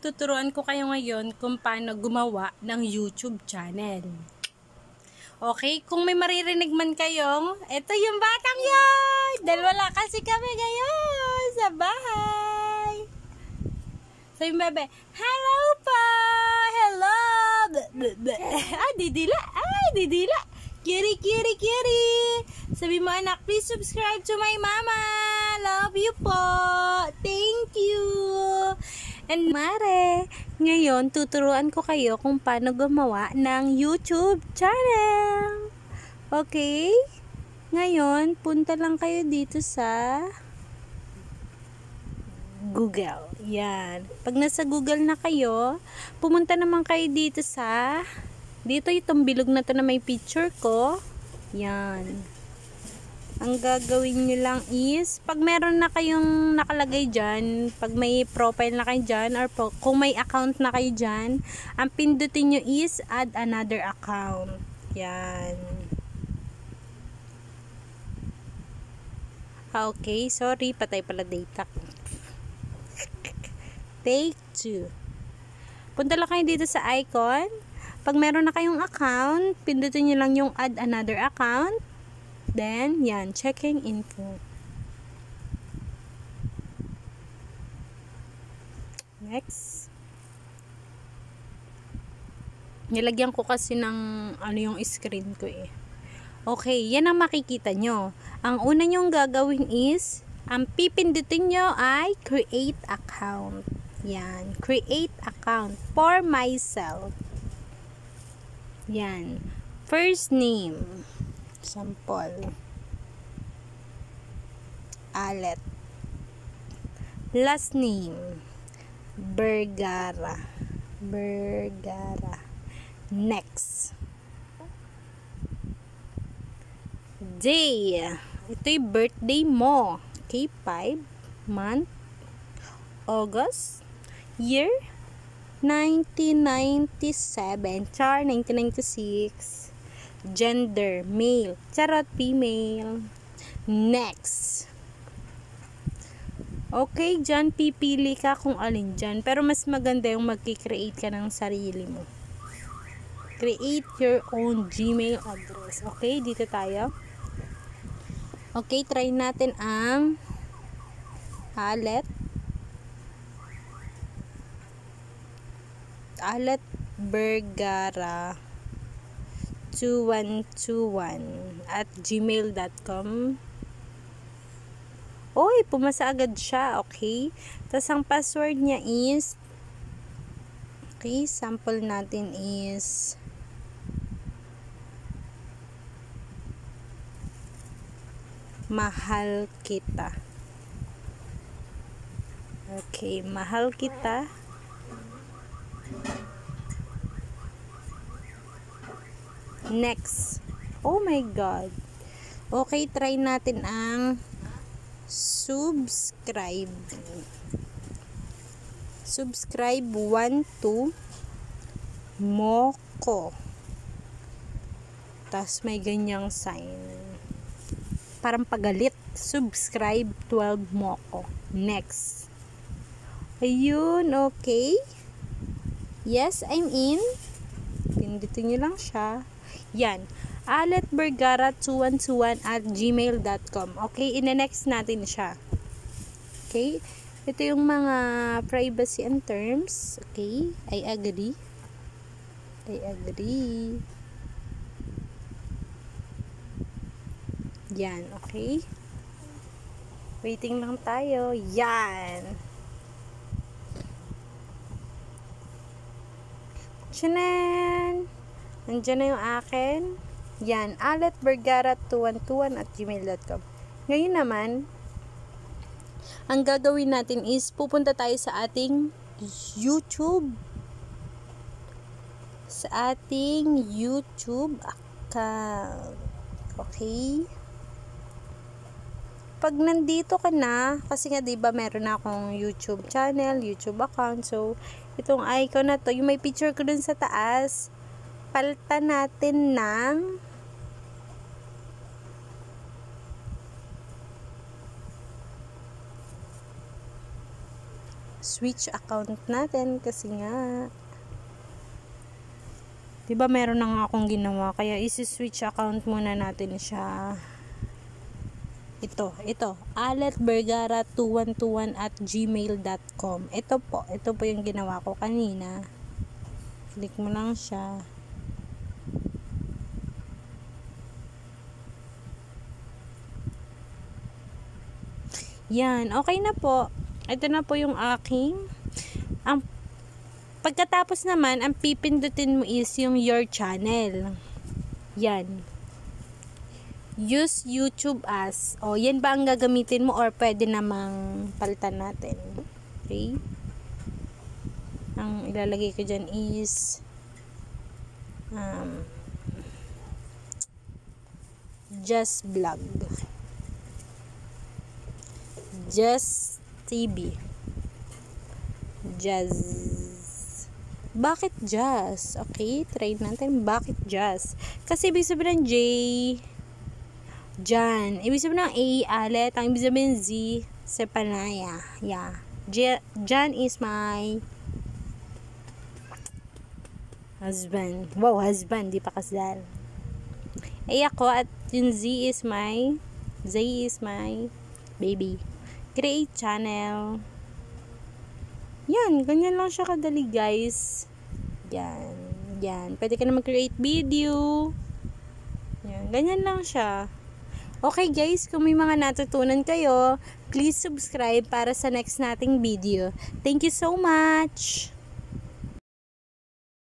tuturuan ko kayo ngayon kung paano gumawa ng YouTube channel. Okay, kung may maririnig man kayong, eto yung batang yun! Dahil wala kasi kami ngayon sa bahay. Sabi mo, bebe, hello po! Hello! Didila! Didila! Kiri! Sabi mo, anak, please subscribe to my mama! Love you po! Thank you! And Mare, ngayon tuturuan ko kayo kung paano gumawa ng YouTube channel. Okay? Ngayon, punta lang kayo dito sa Google. Yan. Pag nasa Google na kayo, pumunta naman kayo dito sa itong bilog na to na may picture ko. Yan. Ang gagawin nyo lang is, pag meron na kayong nakalagay dyan, pag may profile na kayo dyan, or kung may account na kayo dyan, ang pindutin nyo is, add another account. Yan. Okay, sorry, patay pala data. Take 2. Punta lang kayo dito sa icon. Pag meron na kayong account, pindutin nyo lang yung add another account. Then, yan, checking info. Next. Nilagyan ko kasi ng yung screen ko eh. Okay, yan ang makikita nyo. Ang una nyong gagawin is, ang pipindutin nyo ay create account. Yan, create account for myself. Yan. First name. Sample. Alet. Last name. Vergara. Next. Day. Ito'y birthday mo. Okay, 5. Month. August. Year. 1997. Char, 1996. Gender, male. Charot, female. Next. Okay, dyan pipili ka kung alin dyan. Pero mas maganda yung magki-create ka ng sarili mo. Create your own Gmail address. Okay, dito tayo. Okay, try natin ang Alet Vergara 2121 at gmail.com. Oy, pumasa agad siya. Okay. Tapos ang password niya is, okay, sample natin is mahal kita. Okay, mahal kita. Next. Oh my God. Okay, try natin ang subscribe. Subscribe 1 to Moko. Tapos may ganyang sign. Parang pagalit. Subscribe 12 Moko. Next. Ayun, okay. Yes, I'm in. Pindutin nyo lang siya. Yan. aletvergara2121 at gmail.com. Okay, ine-next natin siya. Okay. Ito yung mga privacy and terms. Okay. I agree. Yan. Okay. Waiting lang tayo. Yan. Tiyanan! Nandiyan na yung akin. Yan, aletvergara2121 at gmail.com. Ngayon naman, ang gagawin natin is pupunta tayo sa ating YouTube. Sa ating YouTube account. Okay? Pag nandito ka na, kasi nga diba meron na akong YouTube channel, YouTube account. So, itong icon na to, yung may picture ko dun sa taas, palitan natin ng isi-switch account natin kasi nga diba meron na nga akong ginawa, kaya isi-switch account muna natin siya. Ito, aletvergara2121@gmail.com. Ito po yung ginawa ko kanina. Click mo lang siya. Yan, okay na po. Ito na po yung aking. Ang pagkatapos naman, ang pipindutin mo is yung your channel. Yan. Use YouTube as. O, yan ba ang gagamitin mo or pwede namang palitan natin? Okay. Ang ilalagay ko dyan is just vlog. Just TV. Jazz. Bakit jazz? Okay, try natin. Bakit jazz? Kasi ibig sabihin ng J, Jan. Ibig sabihin ng A, Alet. Ang ibig sabihin Z, Sepanaya. Yeah. Jan is my husband. Wow, husband. Di pa kasal. A ako at yung Z is my baby. Create channel. Yan, ganyan lang siya kadali, guys. Yan. Pwede ka na mag-create video. Yan, ganyan lang siya. Okay, guys, kung may mga natutunan kayo, please subscribe para sa next nating video. Thank you so much!